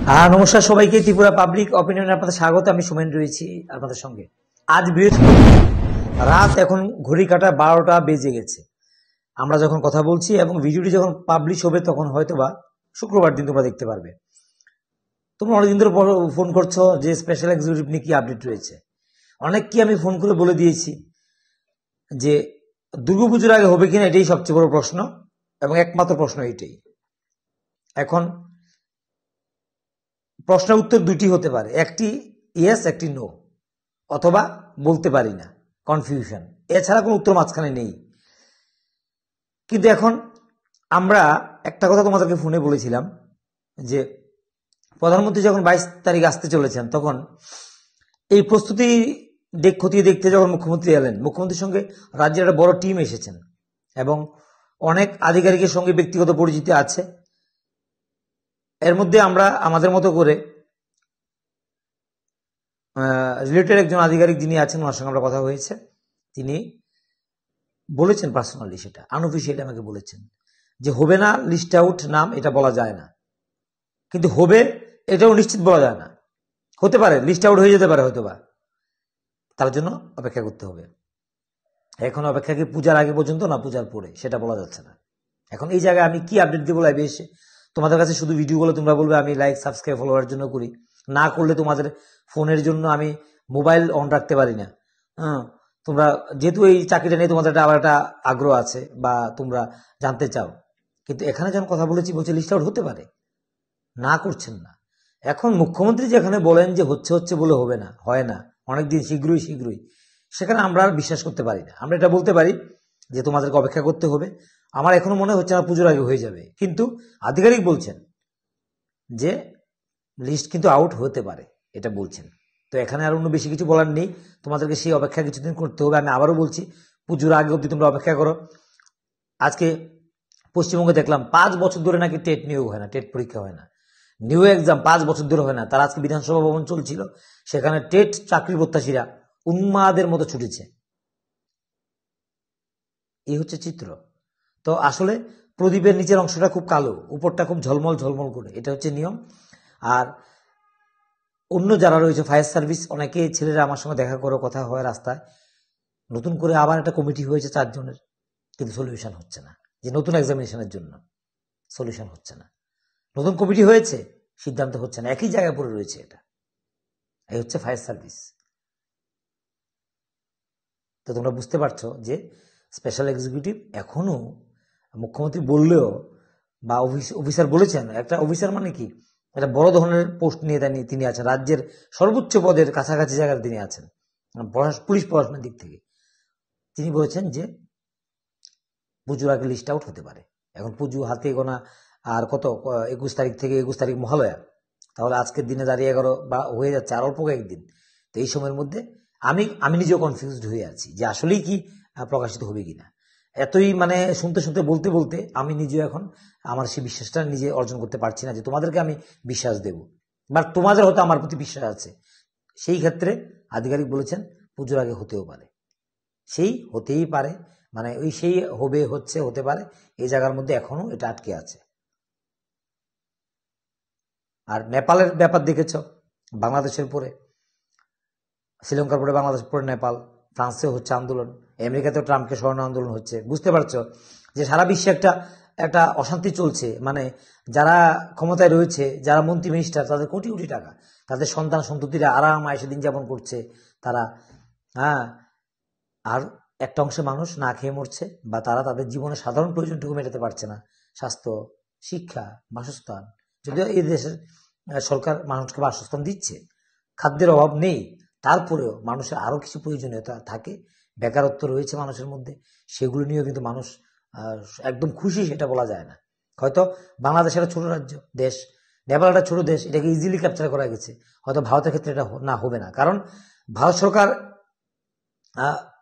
নমস্কার সবাইকে, ত্রিপুরা পাবলিক অপিনিয়নে আপনাদের স্বাগত। আমি সুমেন রয়েছি আপনাদের সঙ্গে। আজ বৃহস্পতি রাত, এখন ঘড়ি কাটা 12টা বেজে গেছে আমরা যখন কথা বলছি, এবং ভিডিওটি যখন পাবলিশ হবে তখন হয়তোবা শুক্রবার দিন তোমরা দেখতে পারবে। তোমরা অনেকদিন ধরে ফোন করছো যে স্পেশাল এক্সিকিউটিভ নিয়ে কি আপডেট রয়েছে। অনেককে আমি ফোন করে বলে দিয়েছি যে দুর্গাপুজোর আগে হবে কিনা, এটাই সবচেয়ে বড় প্রশ্ন এবং একমাত্র প্রশ্ন এটাই। এখন প্রশ্নের উত্তর দুটি হতে পারে, একটি ইয়েস, একটি নো, অথবা বলতে পারি না, কনফিউশন, এছাড়া কোনো উত্তর মাঝখানে নেই। কিন্তু এখন আমরা একটা কথা তোমাদেরকে ফোনে বলেছিলাম যে প্রধানমন্ত্রী যখন 22 তারিখ আসতে চলেছেন, তখন এই প্রস্তুতি খতিয়ে দেখতে যখন মুখ্যমন্ত্রী এলেন, মুখ্যমন্ত্রীর সঙ্গে রাজ্যের একটা বড় টিম এসেছেন এবং অনেক আধিকারিকের সঙ্গে ব্যক্তিগত পরিচিতি আছে। এর মধ্যে আমরা আমাদের মতো করে রিলেটেড একজন আধিকারিক যিনি আছেন, ওনার সঙ্গে আমরা কথা হয়েছে। তিনি বলেছেন পার্সোনালি, সেটা আনঅফিসিয়ালি আমাকে বলেছেন যে হবে না লিস্ট আউট নাম, এটা বলা যায় না, কিন্তু হবে এটাও নিশ্চিত বলা যায় না। হতে পারে লিস্ট আউট হয়ে যেতে পারে হয়তোবা, তার জন্য অপেক্ষা করতে হবে। এখন অপেক্ষা কি পূজার আগে পর্যন্ত না পূজার পরে, সেটা বলা যাচ্ছে না। এখন এই জায়গায় আমি কি আপডেট দিব লাইভে এসে তোমাদের কাছে? শুধু ভিডিওগুলো তোমরা বলবে আমি লাইক সাবস্ক্রাইব ফলোয়ার জন্য করি, না করলে তোমাদের ফোনের জন্য আমি মোবাইল অন রাখতে পারি না। তোমরা যেহেতু এই চাকরিটা নিয়ে তোমাদের আবার একটা আগ্রহ আছে বা তোমরা জানতে চাও, কিন্তু এখানে যখন কথা বলেছি বলছে লিস্ট আউট হতে পারে, না করছেন না। এখন মুখ্যমন্ত্রী যেখানে বলেন যে হচ্ছে হচ্ছে বলে হবে না, হয় না, অনেকদিন শীঘ্রই, সেখানে আমরা আর বিশ্বাস করতে পারি না। আমরা এটা বলতে পারি যে তোমাদেরকে অপেক্ষা করতে হবে। আমার এখনো মনে হচ্ছে না পুজোর আগে হয়ে যাবে, কিন্তু আধিকারিক বলছেন যে লিস্ট কিন্তু আউট হতে পারে, এটা বলছেন। তো এখানে আর অন্য বেশি কিছু বলার নেই, তোমাদেরকে সেই অপেক্ষা কিছুদিন করতে হবে। আমি আবারও বলছি, পুজোর আগে অব্দি তোমরা অপেক্ষা করো। আজকে পশ্চিমবঙ্গে দেখলাম 5 বছর ধরে নাকি টেট নিয়োগ হয় না, টেট পরীক্ষা হয় না, নিউ এক্সাম 5 বছর ধরে হয় না। তার আজকে বিধানসভা ভবন চলছিল, সেখানে টেট চাকরি প্রত্যাশীরা উন্মাদের মতো ছুটেছে। এই হচ্ছে চিত্র। তো আসলে প্রদীপের নিচের অংশটা খুব কালো, উপরটা খুব ঝলমল ঝলমল করে, এটা হচ্ছে নিয়ম। আর অন্য যারা রয়েছে ফায়ার সার্ভিস, অনেকে ছেলেরা আমার সঙ্গে দেখা করে কথা হয় রাস্তায়, নতুন করে আবার একটা কমিটি হয়েছে 4 জনের, কিন্তু সলিউশন হচ্ছে না। যে নতুন এক্সামিনেশনের জন্য সলিউশন হচ্ছে না, নতুন কমিটি হয়েছে, সিদ্ধান্ত হচ্ছে না, একই জায়গায় পড়ে রয়েছে। এটা এই হচ্ছে ফায়ার সার্ভিস। তো তোমরা বুঝতে পারছো যে স্পেশাল এক্সিকিউটিভ এখনো মুখ্যমন্ত্রী বললেও বা অফিসার বলেছেন, একটা অফিসার মানে কি, একটা বড় ধরনের পোস্ট নিয়ে তিনি আছেন, রাজ্যের সর্বোচ্চ পদের কাছাকাছি জায়গায় তিনি আছেন পুলিশ প্রশাসনের দিক থেকে। তিনি বলেছেন যে পুজোর আগে লিস্ট আউট হতে পারে। এখন পুজো হাতে গোনা আর কত, 21 তারিখ থেকে 21 তারিখ মহালয়া, তাহলে আজকের দিনে দাঁড়িয়ে 11 বা হয়ে যাচ্ছে আর অল্প কয়েকদিন। তো এই সময়ের মধ্যে আমি নিজেও কনফিউজড হয়ে আছি যে আসলেই কি প্রকাশিত হবে কিনা। এতই মানে শুনতে শুনতে বলতে বলতে আমি নিজেও এখন আমার সেই বিশ্বাসটা নিজে অর্জন করতে পারছি না যে তোমাদেরকে আমি বিশ্বাস দেব, বা তোমাদের হয়তো আমার প্রতি বিশ্বাস আছে। সেই ক্ষেত্রে আধিকারিক বলেছেন পুজোর আগে হতেও পারে, সেই হতেই পারে, মানে ওই সেই হবে, হচ্ছে, হতে পারে, এই জায়গার মধ্যে এখনো এটা আটকে আছে। আর নেপালের ব্যাপার দেখেছ, বাংলাদেশের পরে শ্রীলঙ্কার পরে বাংলাদেশ, পরে নেপাল, ফ্রান্সেও হচ্ছে আন্দোলন, আমেরিকাতেও ট্রাম্পকে সরানো আন্দোলন হচ্ছে। বুঝতে পারছো যে সারা বিশ্বে একটা একটা অশান্তি চলছে। মানে যারা ক্ষমতায় রয়েছে, যারা মন্ত্রী মিনিস্টার, তাদের কোটি কোটি টাকা, তাদের সন্তান সন্ততিরা আরাম আয়েসে দিন যাপন করছে তারা, আর একটা অংশে মানুষ না খেয়ে মরছে, বা তারা তাদের জীবনের সাধারণ প্রয়োজনটুকু মেটাতে পারছে না, স্বাস্থ্য, শিক্ষা, বাসস্থান। যদিও এই দেশের সরকার মানুষকে বাসস্থান দিচ্ছে, খাদ্যের অভাব নেই, তারপরেও মানুষের আরো কিছু প্রয়োজনীয়তা থাকে, বেকারত্ব রয়েছে মানুষের মধ্যে, সেগুলো নিয়েও কিন্তু মানুষ একদম খুশি, সেটা বলা যায় না। হয়তো বাংলাদেশ একটা ছোট রাজ্য দেশ, নেপাল একটা ছোট দেশ, এটাকে ইজিলি ক্যাপচার করা গেছে, হয়তো ভারতের ক্ষেত্রে এটা না হবে না, কারণ ভারত সরকার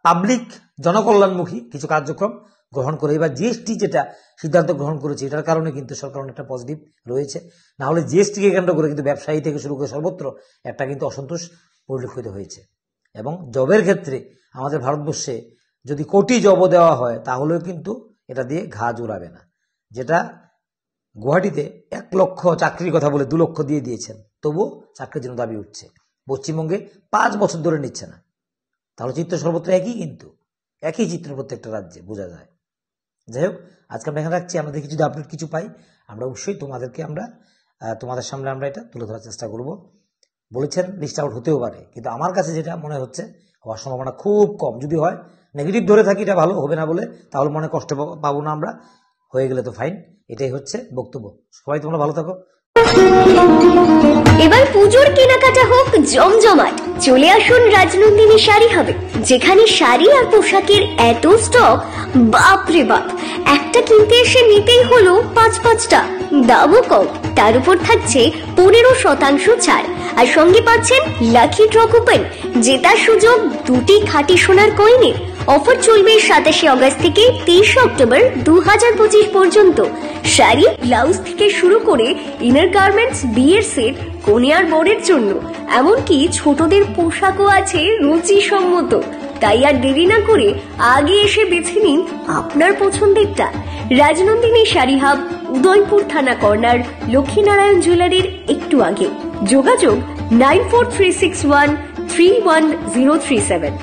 পাবলিক জনকল্যাণমুখী কিছু কার্যক্রম গ্রহণ করে, এবার জিএসটি যেটা সিদ্ধান্ত গ্রহণ করেছে, এটার কারণে কিন্তু সরকার অনেকটা পজিটিভ রয়েছে। না হলে জিএসটিকে কেন্দ্র করে কিন্তু ব্যবসায়ী থেকে শুরু করে সর্বত্র একটা কিন্তু অসন্তোষ পরিলক্ষিত হয়েছে। এবং জবের ক্ষেত্রে আমাদের ভারতবর্ষে যদি কোটি জব দেওয়া হয়, তাহলেও কিন্তু এটা দিয়ে ঘা জোড়াবে না। যেটা গুয়াহাটিতে 1 লক্ষ চাকরির কথা বলে 2 লক্ষ দিয়ে দিয়েছেন, তবুও চাকরির জন্য দাবি উঠছে। পশ্চিমবঙ্গে 5 বছর ধরে নিচ্ছে না। তাহলে চিত্র সর্বত্র একই, কিন্তু একই চিত্র প্রত্যেকটা রাজ্যে বোঝা যায়। যাই হোক, আজকে আমরা এখানে রাখছি। আমরা দেখি যদি আপডেট কিছু পাই আমরা অবশ্যই তোমাদের সামনে আমরা এটা তুলে ধরার চেষ্টা করব। বলেছেন লিস্ট আউট হতেও পারে, কিন্তু আমার কাছে যেটা মনে হচ্ছে হওয়ার সম্ভাবনা খুব কম। যদি হয়, নেগেটিভ ধরে থাকি, এটা ভালো হবে না বলে, তাহলে মনে কষ্ট পাবো না আমরা, হয়ে গেলে তো ফাইন। এটাই হচ্ছে বক্তব্য। সবাই তোমরা ভালো থাকো। এবার পুজোর কেনাকাটা হোক জমজমাট। চলে আসুন রাজনন্দিনী শাড়ি হাবে, যেখানে শাড়ি আর পোশাকের এত স্টক, বাপরে বাপ। একটা কিনতে এসে নিতেই হলো 5-5টা, দামও কম, তার উপর থাকছে 15% ছাড়, আর সঙ্গে পাচ্ছেন লাকি ড্র কুপন, জেতার সুযোগ 2টি খাঁটি সোনার কয়েনের। অফার চলবে 27 অগস্ট থেকে 23 অক্টোবর 2025 পর্যন্ত। শাড়ি, ব্লাউজ থেকে শুরু করে ইনার গার্মেন্টস, বিয়ের সেট, কনে আর বরের জন্য, এমনকি ছোটদের পোশাকও আছে রুচিসম্মত। তাই আর দেরি না করে আগে এসে বেছে নিন আপনার পছন্দেরটা। রাজনন্দিনী শাড়ি হাব, উদয়পুর থানা কর্নার, লক্ষ্মীনারায়ণ জুয়েলারির একটু আগে। যোগাযোগ 9436131037।